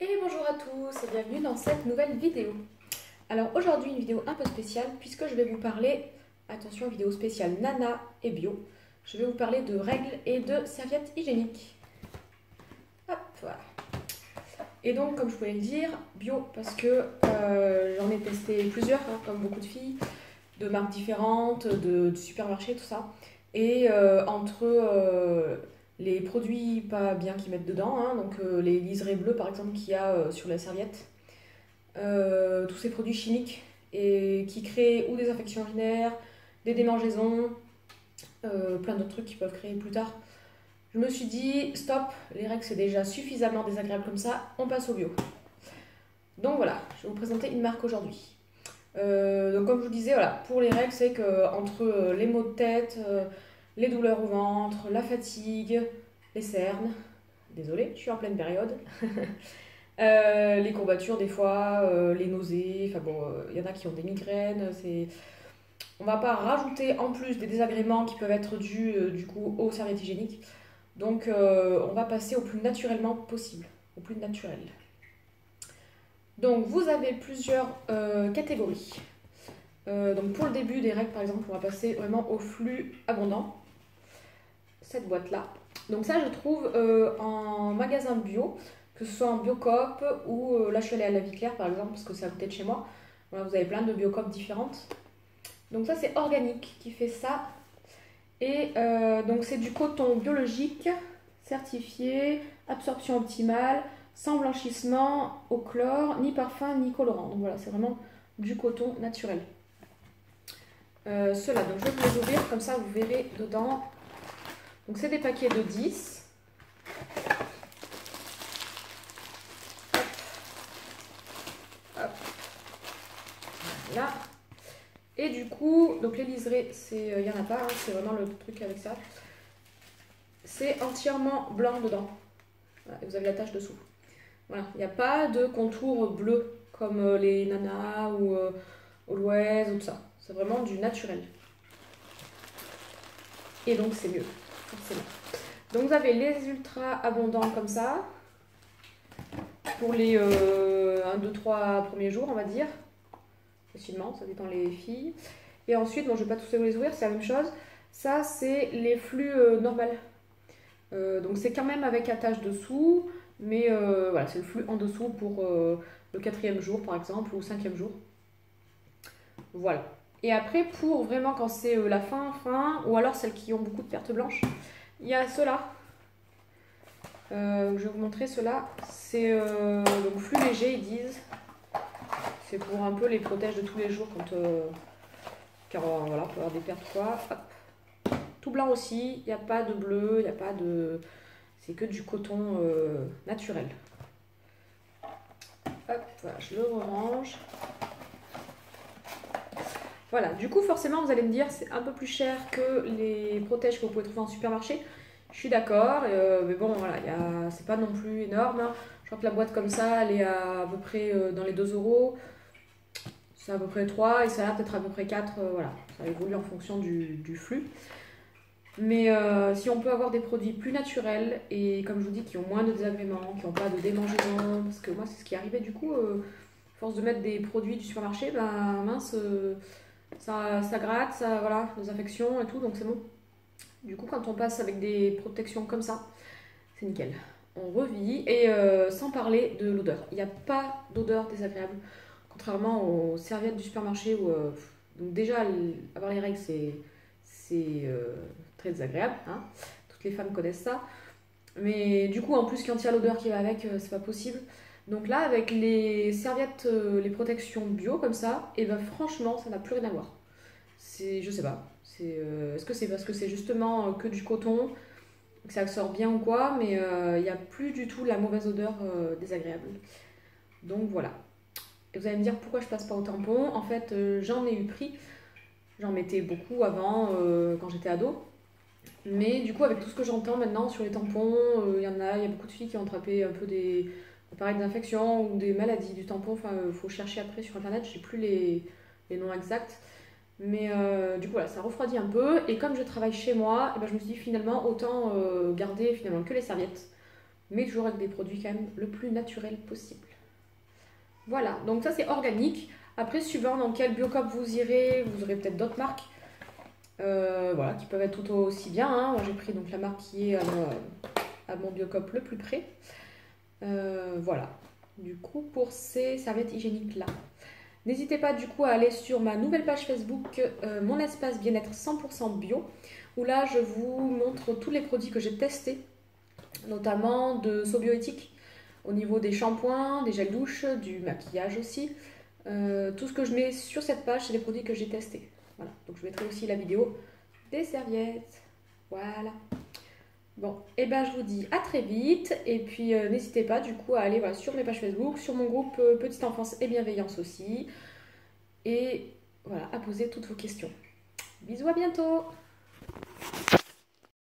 Et bonjour à tous et bienvenue dans cette nouvelle vidéo. Alors aujourd'hui une vidéo un peu spéciale puisque je vais vous parler, attention vidéo spéciale nana et bio, je vais vous parler de règles et de serviettes hygiéniques. Hop, voilà. Et donc comme je pouvais le dire, bio parce que j'en ai testé plusieurs, comme beaucoup de filles, de marques différentes, de supermarchés, tout ça. Et entre les produits pas bien qu'ils mettent dedans, donc les liserés bleus par exemple qu'il y a sur la serviette, tous ces produits chimiques et qui créent ou des infections urinaires, des démangeaisons, plein d'autres trucs qui peuvent créer plus tard. Je me suis dit, stop, les règles c'est déjà suffisamment désagréable comme ça, on passe au bio. Donc voilà, je vais vous présenter une marque aujourd'hui. Donc comme je vous disais, voilà, pour les règles, c'est que entre les maux de tête, les douleurs au ventre, la fatigue, les cernes, désolée, je suis en pleine période, les courbatures des fois, les nausées, enfin bon, il y en a qui ont des migraines, on va pas rajouter en plus des désagréments qui peuvent être dus du coup aux serviettes hygiéniques. Donc on va passer au plus naturellement possible, au plus naturel. Donc vous avez plusieurs catégories. Donc pour le début des règles par exemple, on va passer vraiment au flux abondant. Cette boîte là. Donc ça je trouve en magasin bio, que ce soit en Biocoop ou là je suis allée à la Vie Claire par exemple parce que c'est à côté de chez moi. Voilà, vous avez plein de Biocoop différentes. Donc ça c'est Organique qui fait ça. Et donc c'est du coton biologique, certifié, absorption optimale, sans blanchissement au chlore, ni parfum, ni colorant. Donc voilà, c'est vraiment du coton naturel. Ceux-là, donc je vais vous les ouvrir, comme ça vous verrez dedans. Donc c'est des paquets de 10. Hop. Hop. Voilà. Et du coup, donc les liserés, il n'y en a pas, c'est vraiment le truc avec ça. C'est entièrement blanc dedans. Voilà, et vous avez la tache dessous. Voilà, il n'y a pas de contour bleu comme les nanas ou Always ou tout ça. C'est vraiment du naturel. Et donc c'est mieux, forcément. Donc vous avez les ultra abondants comme ça, pour les 1, 2, 3 premiers jours on va dire, facilement, ça dépend les filles. Et ensuite, bon je ne vais pas tous les ouvrir, c'est la même chose. Ça c'est les flux normaux. Donc c'est quand même avec attache dessous, mais voilà, c'est le flux en dessous pour le 4e jour par exemple, ou 5e jour. Voilà. Et après, pour vraiment quand c'est la fin, ou alors celles qui ont beaucoup de pertes blanches, il y a ceux-là. Je vais vous montrer ceux-là. C'est donc flux léger, ils disent. C'est pour un peu les protèges de tous les jours quand car voilà, on peut avoir des pertes quoi. Hop. Tout blanc aussi, il n'y a pas de bleu, il n'y a pas de. C'est que du coton naturel. Hop, voilà, je le range. Voilà, du coup forcément vous allez me dire c'est un peu plus cher que les protèges que vous pouvez trouver en supermarché. Je suis d'accord, mais bon voilà, c'est pas non plus énorme. Je crois que la boîte comme ça, elle est à peu près dans les 2 euros. C'est à peu près 3 et ça là peut-être à peu près 4, voilà. Ça évolue en fonction du flux. Mais si on peut avoir des produits plus naturels et comme je vous dis qui ont moins de désagréments, qui n'ont pas de démangeaisons, parce que moi c'est ce qui arrivait du coup, force de mettre des produits du supermarché, ben mince, ça gratte, ça, voilà, des infections et tout, donc c'est bon. Du coup quand on passe avec des protections comme ça, c'est nickel. On revit et sans parler de l'odeur. Il n'y a pas d'odeur désagréable, contrairement aux serviettes du supermarché où donc déjà avoir les règles c'est très désagréable, hein. Toutes les femmes connaissent ça. Mais du coup, en plus, quand il y a l'odeur qui va avec, c'est pas possible. Donc là, avec les serviettes, les protections bio comme ça, et ben franchement, ça n'a plus rien à voir. Je sais pas. Est-ce que c'est parce que c'est justement que du coton, que ça sort bien ou quoi, mais il n'y a plus du tout la mauvaise odeur désagréable. Donc voilà. Et vous allez me dire pourquoi je passe pas au tampon. En fait, j'en ai eu pris. J'en mettais beaucoup avant, quand j'étais ado. Mais du coup, avec tout ce que j'entends maintenant sur les tampons, il y a beaucoup de filles qui ont attrapé un peu des d'infections ou des maladies du tampon. Enfin, faut chercher après sur internet, je sais plus les noms exacts. Mais du coup, voilà, ça refroidit un peu. Et comme je travaille chez moi, et ben, je me suis dit finalement, autant garder finalement que les serviettes. mais toujours avec des produits quand même le plus naturel possible. Voilà, donc ça c'est organique. Après, suivant dans quel Biocop vous irez, vous aurez peut-être d'autres marques voilà, qui peuvent être tout aussi bien. Hein. Moi j'ai pris donc la marque qui est à mon Biocop le plus près. Voilà, du coup pour ces serviettes hygiéniques là. N'hésitez pas du coup à aller sur ma nouvelle page Facebook, mon espace bien-être 100% bio, où là je vous montre tous les produits que j'ai testés, notamment de Sobioéthique, au niveau des shampoings, des gels douche, du maquillage aussi. Tout ce que je mets sur cette page, c'est les produits que j'ai testés. Voilà, donc je mettrai aussi la vidéo des serviettes. Voilà. Bon, et ben je vous dis à très vite. Et puis n'hésitez pas du coup à aller voilà, sur mes pages Facebook, sur mon groupe Petite Enfance et Bienveillance aussi. Et voilà, à poser toutes vos questions. Bisous, à bientôt!